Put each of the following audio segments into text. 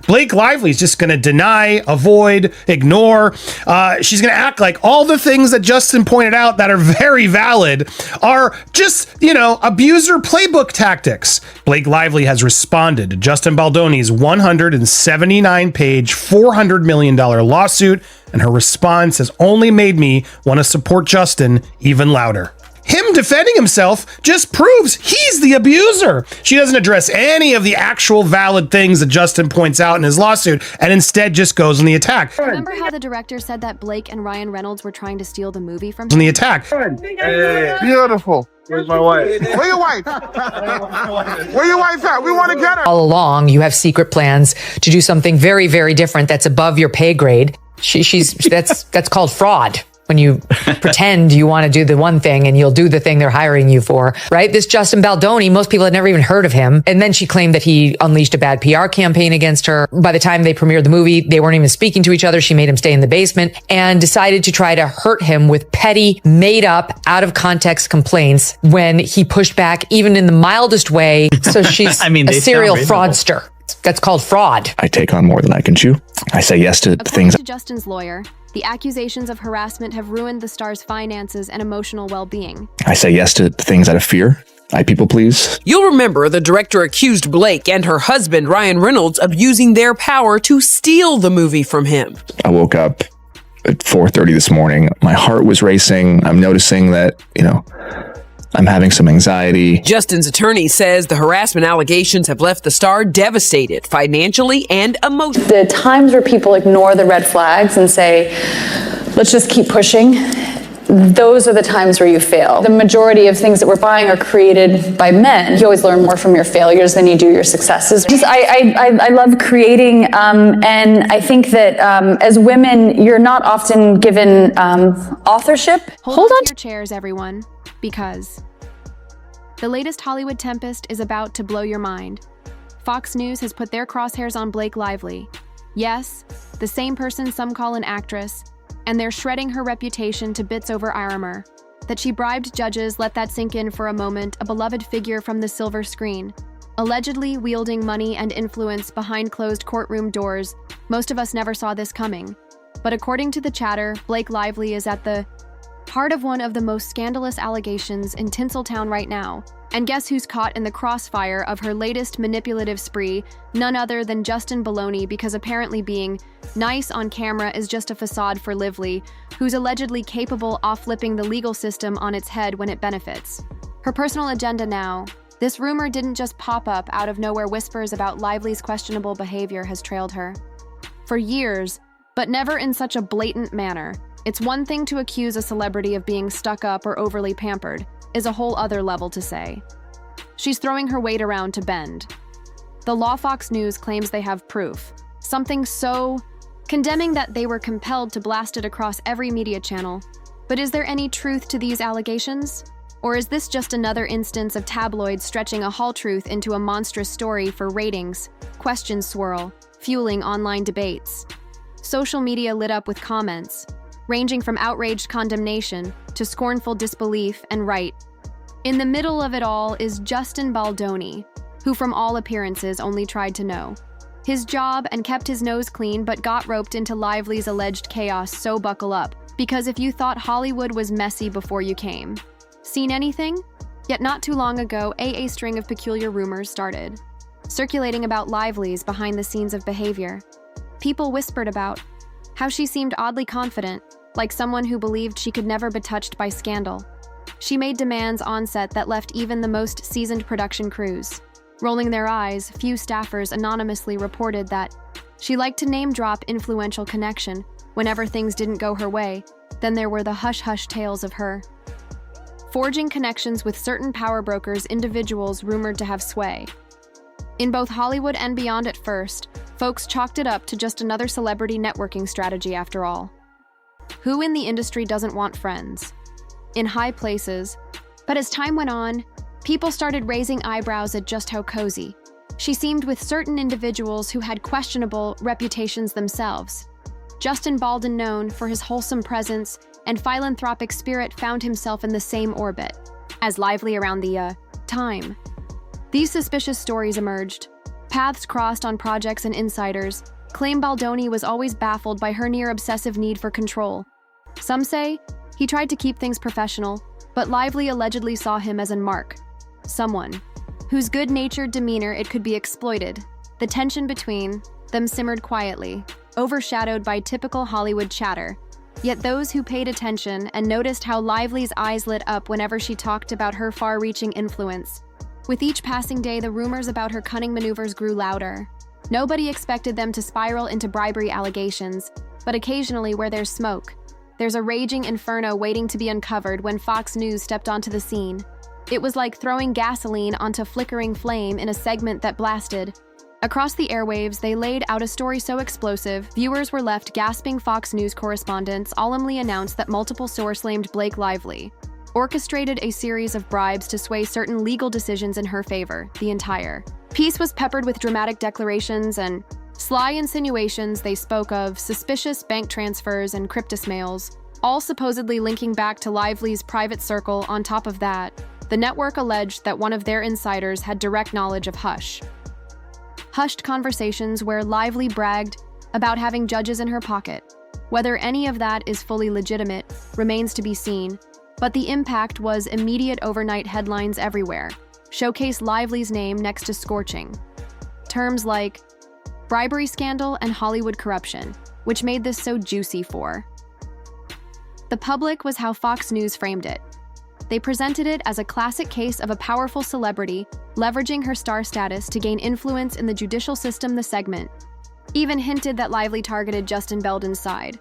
Blake Lively's just going to deny, avoid, ignore. She's going to act like all the things that Justin pointed out that are very valid are just, abuser playbook tactics. Blake Lively has responded to Justin Baldoni's 179-page, $400 million lawsuit, and her response has only made me want to support Justin even louder. Him defending himself just proves he's the abuser. She doesn't address any of the actual valid things that Justin points out in his lawsuit and instead just goes on the attack. Remember how the director said that Blake and Ryan Reynolds were trying to steal the movie from him? On the attack. Hey. Beautiful. Where's my wife? Where your wife? Where your wife at? We want to get her. All along, you have secret plans to do something very, very different that's above your pay grade. That's called fraud. When you pretend you want to do the one thing and you'll do the thing they're hiring you for, right? This Justin Baldoni, most people had never even heard of him. And then she claimed that he unleashed a bad PR campaign against her. By the time they premiered the movie, they weren't even speaking to each other. She made him stay in the basement and decided to try to hurt him with petty, made up, out of context complaints when he pushed back even in the mildest way. So she's a serial fraudster. That's called fraud. I take on more than I can chew. I say yes to things. According to Justin's lawyer, the accusations of harassment have ruined the star's finances and emotional well-being. I say yes to things out of fear. I people please. You'll remember the director accused Blake and her husband, Ryan Reynolds, of using their power to steal the movie from him. I woke up at 4:30 this morning. My heart was racing. I'm noticing that, I'm having some anxiety. Justin's attorney says the harassment allegations have left the star devastated financially and emotionally. The times where people ignore the red flags and say, let's just keep pushing, those are the times where you fail. The majority of things that we're buying are created by men. You always learn more from your failures than you do your successes. I love creating, and I think that as women, you're not often given authorship. Hold on to your chairs, everyone, because the latest Hollywood tempest is about to blow your mind. Fox News has put their crosshairs on Blake Lively. Yes, the same person some call an actress, and they're shredding her reputation to bits over Armor. That she bribed judges, let that sink in for a moment, a beloved figure from the silver screen. Allegedly wielding money and influence behind closed courtroom doors, most of us never saw this coming. But according to the chatter, Blake Lively is at the heart of one of the most scandalous allegations in Tinseltown right now. And guess who's caught in the crossfire of her latest manipulative spree? None other than Justin Baldoni, because apparently being nice on camera is just a facade for Lively, who's allegedly capable of flipping the legal system on its head when it benefits. Her personal agenda now. This rumor didn't just pop up out of nowhere. Whispers about Lively's questionable behavior has trailed her for years, but never in such a blatant manner. It's one thing to accuse a celebrity of being stuck up or overly pampered, is a whole other level to say. She's throwing her weight around to bend. The law Fox News claims they have proof, something so condemning that they were compelled to blast it across every media channel. But is there any truth to these allegations? Or is this just another instance of tabloids stretching a half-truth into a monstrous story for ratings? Questions swirl, fueling online debates. Social media lit up with comments, ranging from outraged condemnation to scornful disbelief and right. In the middle of it all is Justin Baldoni, who from all appearances only tried to know his job and kept his nose clean, but got roped into Lively's alleged chaos, so buckle up. Because if you thought Hollywood was messy before you came, seen anything? Yet not too long ago, a string of peculiar rumors started, circulating about Lively's behind the scenes of behavior. People whispered about how she seemed oddly confident, like someone who believed she could never be touched by scandal. She made demands on set that left even the most seasoned production crews rolling their eyes. Few staffers anonymously reported that she liked to name-drop influential connection whenever things didn't go her way. Then there were the hush-hush tales of her forging connections with certain power brokers, individuals rumored to have sway in both Hollywood and beyond. At first, folks chalked it up to just another celebrity networking strategy after all. Who in the industry doesn't want friends in high places? But as time went on, people started raising eyebrows at just how cozy she seemed with certain individuals who had questionable reputations themselves. Justin Baldoni, known for his wholesome presence and philanthropic spirit, found himself in the same orbit as Lively around the time these suspicious stories emerged. paths crossed on projects and insiders, claim Baldoni was always baffled by her near-obsessive need for control. Some say he tried to keep things professional, but Lively allegedly saw him as a mark, someone whose good-natured demeanor it could be exploited. The tension between them simmered quietly, overshadowed by typical Hollywood chatter. Yet those who paid attention and noticed how Lively's eyes lit up whenever she talked about her far-reaching influence. With each passing day, the rumors about her cunning maneuvers grew louder. Nobody expected them to spiral into bribery allegations, but occasionally where there's smoke, there's a raging inferno waiting to be uncovered when Fox News stepped onto the scene. It was like throwing gasoline onto flickering flame in a segment that blasted. Across the airwaves, they laid out a story so explosive, viewers were left gasping. Fox News correspondents solemnly announced that multiple sources named Blake Lively orchestrated a series of bribes to sway certain legal decisions in her favor. The entire piece was peppered with dramatic declarations and sly insinuations. They spoke of suspicious bank transfers and cryptosmails, all supposedly linking back to Lively's private circle. On top of that, the network alleged that one of their insiders had direct knowledge of hushed conversations where Lively bragged about having judges in her pocket. Whether any of that is fully legitimate remains to be seen, but the impact was immediate. Overnight headlines everywhere showcase Lively's name next to scorching terms like bribery scandal and Hollywood corruption, which made this so juicy for the public. Was how Fox News framed it. They presented it as a classic case of a powerful celebrity leveraging her star status to gain influence in the judicial system. The segment even hinted that Lively targeted Justin Belden's side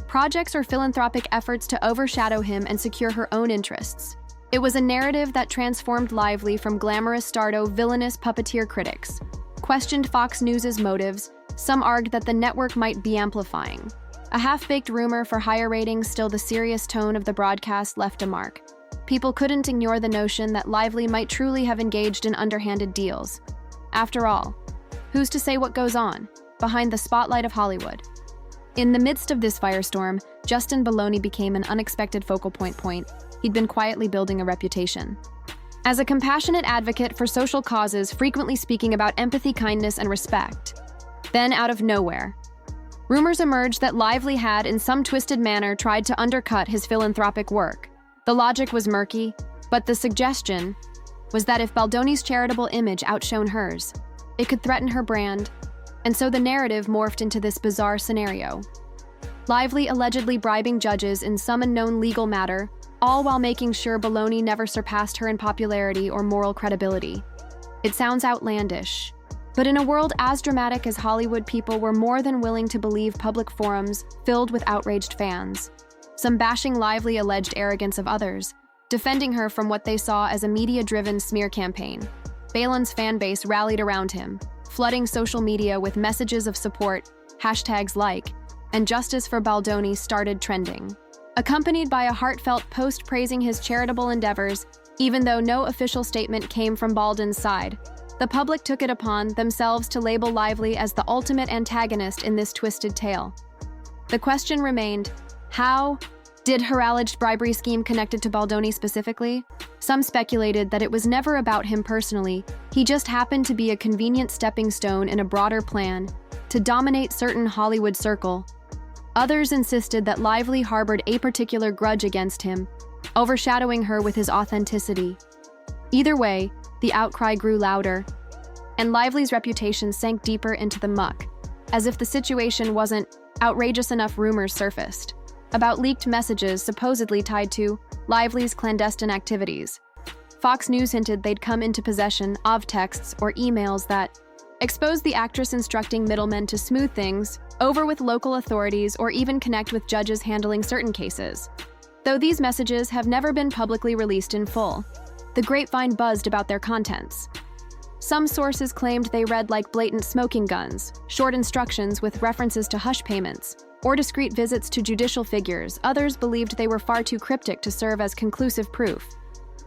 projects or philanthropic efforts to overshadow him and secure her own interests. It was a narrative that transformed Lively from glamorous star to villainous puppeteer. Critics questioned Fox News's motives. Some argued that the network might be amplifying a half-baked rumor for higher ratings. Still, the serious tone of the broadcast left a mark. People couldn't ignore the notion that Lively might truly have engaged in underhanded deals. After all, who's to say what goes on behind the spotlight of Hollywood? In the midst of this firestorm, Justin Baldoni became an unexpected focal point. He'd been quietly building a reputation as a compassionate advocate for social causes, frequently speaking about empathy, kindness, and respect. Then, out of nowhere, rumors emerged that Lively had, in some twisted manner, tried to undercut his philanthropic work. The logic was murky, but the suggestion was that if Baldoni's charitable image outshone hers, it could threaten her brand, and so the narrative morphed into this bizarre scenario. Lively allegedly bribing judges in some unknown legal matter, all while making sure Baldoni never surpassed her in popularity or moral credibility. It sounds outlandish, but in a world as dramatic as Hollywood, people were more than willing to believe public forums filled with outraged fans. Some bashing Lively alleged arrogance of others, defending her from what they saw as a media-driven smear campaign. Balin's fan base rallied around him, flooding social media with messages of support, hashtags like, and justice for Baldoni started trending, accompanied by a heartfelt post praising his charitable endeavors. Even though no official statement came from Baldwin's side, the public took it upon themselves to label Lively as the ultimate antagonist in this twisted tale. The question remained, how did her alleged bribery scheme connected to Baldoni specifically? Some speculated that it was never about him personally. He just happened to be a convenient stepping stone in a broader plan to dominate certain Hollywood circle. Others insisted that Lively harbored a particular grudge against him, overshadowing her with his authenticity. Either way, the outcry grew louder, and Lively's reputation sank deeper into the muck. As if the situation wasn't outrageous enough, rumors surfaced about leaked messages supposedly tied to Lively's clandestine activities. Fox News hinted they'd come into possession of texts or emails that exposed the actress instructing middlemen to smooth things over with local authorities or even connect with judges handling certain cases. Though these messages have never been publicly released in full, the grapevine buzzed about their contents. Some sources claimed they read like blatant smoking guns, short instructions with references to hush payments, or discreet visits to judicial figures. Others believed they were far too cryptic to serve as conclusive proof.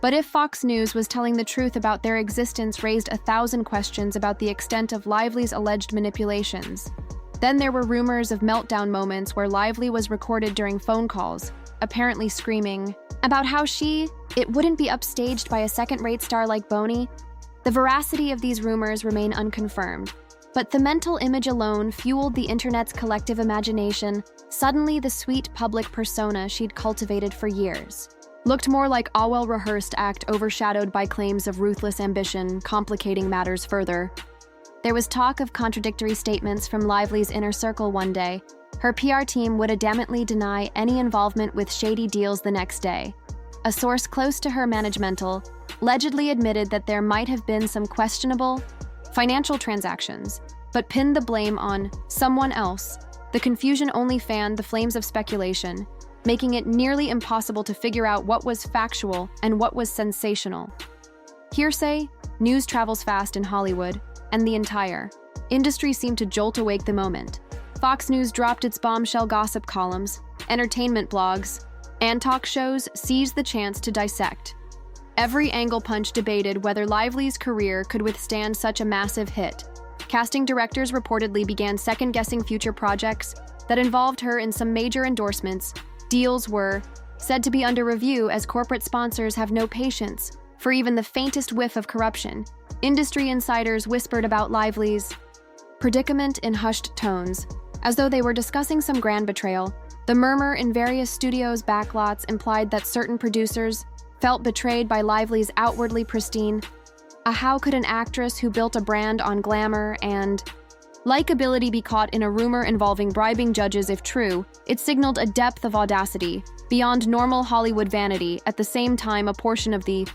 But if Fox News was telling the truth about their existence raised 1,000 questions about the extent of Lively's alleged manipulations. Then there were rumors of meltdown moments where Lively was recorded during phone calls, apparently screaming about how it wouldn't be upstaged by a second-rate star like Boney. The veracity of these rumors remain unconfirmed, but the mental image alone fueled the internet's collective imagination. Suddenly, the sweet public persona she'd cultivated for years looked more like a well-rehearsed act overshadowed by claims of ruthless ambition, complicating matters further. There was talk of contradictory statements from Lively's inner circle one day. Her PR team would adamantly deny any involvement with shady deals the next day. A source close to her managemental allegedly admitted that there might have been some questionable financial transactions, but pinned the blame on someone else. The confusion only fanned the flames of speculation, making it nearly impossible to figure out what was factual and what was sensational. Hearsay, news travels fast in Hollywood, and the entire industry seemed to jolt awake the moment Fox News dropped its bombshell gossip columns, entertainment blogs, and talk shows seized the chance to dissect. Every angle punch debated whether Lively's career could withstand such a massive hit. Casting directors reportedly began second-guessing future projects that involved her in some major endorsements. Deals were said to be under review as corporate sponsors have no patience for even the faintest whiff of corruption. Industry insiders whispered about Lively's predicament in hushed tones, as though they were discussing some grand betrayal. The murmur in various studios' backlots implied that certain producers felt betrayed by Lively's outwardly pristine. How could an actress who built a brand on glamour and likability be caught in a rumor involving bribing judges if true? It signaled a depth of audacity beyond normal Hollywood vanity. At the same time, a portion of the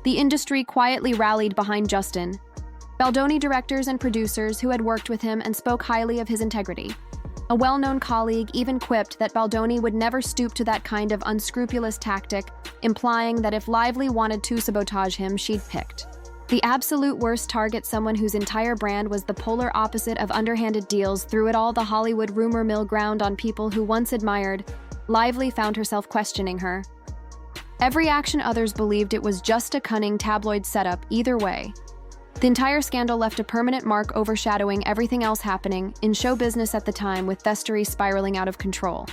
industry quietly rallied behind Justin. Baldoni directors and producers who had worked with him and spoke highly of his integrity. A well-known colleague even quipped that Baldoni would never stoop to that kind of unscrupulous tactic, implying that if Lively wanted to sabotage him, she'd picked the absolute worst target, someone whose entire brand was the polar opposite of underhanded deals. Through it all, the Hollywood rumor mill ground on people who once admired. Lively found herself questioning her every action. Others believed it was just a cunning tabloid setup. Either way, the entire scandal left a permanent mark overshadowing everything else happening in show business at the time, with thievery spiraling out of control.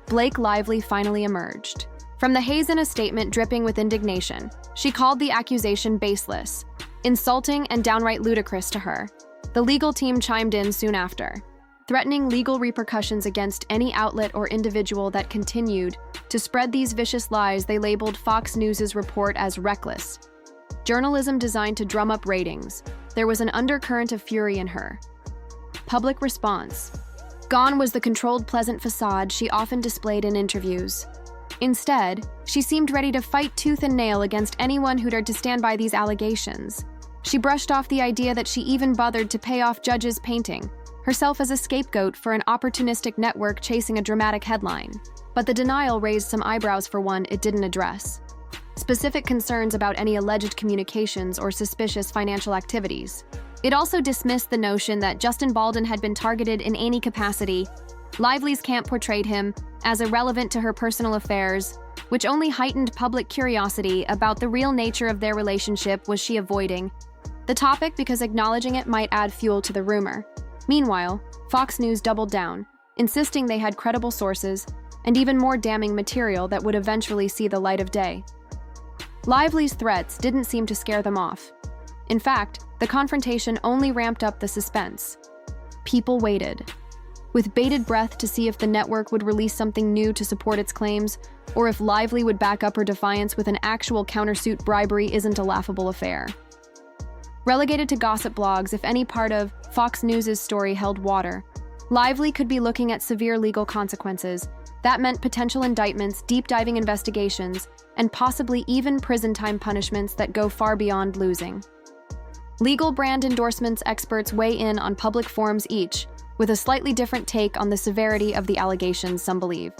Blake Lively finally emerged from the haze in a statement dripping with indignation. She called the accusation baseless, insulting, and downright ludicrous to her. The legal team chimed in soon after, threatening legal repercussions against any outlet or individual that continued to spread these vicious lies. They labeled Fox News' report as reckless journalism designed to drum up ratings. There was an undercurrent of fury in her public response. Gone was the controlled, pleasant facade she often displayed in interviews. Instead, she seemed ready to fight tooth and nail against anyone who dared to stand by these allegations. She brushed off the idea that she even bothered to pay off judges, painting herself as a scapegoat for an opportunistic network chasing a dramatic headline. But the denial raised some eyebrows. For one, it didn't address specific concerns about any alleged communications or suspicious financial activities. It also dismissed the notion that Justin Baldwin had been targeted in any capacity. Lively's camp portrayed him as irrelevant to her personal affairs, which only heightened public curiosity about the real nature of their relationship. Was she avoiding the topic because acknowledging it might add fuel to the rumor? Meanwhile, Fox News doubled down, insisting they had credible sources and even more damning material that would eventually see the light of day. Lively's threats didn't seem to scare them off. In fact, the confrontation only ramped up the suspense. People waited with bated breath to see if the network would release something new to support its claims, or if Lively would back up her defiance with an actual countersuit. Bribery isn't a laughable affair. Relegated to gossip blogs, if any part of Fox News' story held water, Lively could be looking at severe legal consequences. That meant potential indictments, deep-diving investigations, and possibly even prison time punishments that go far beyond losing. Legal brand endorsements experts weigh in on public forums, each with a slightly different take on the severity of the allegations. Some believe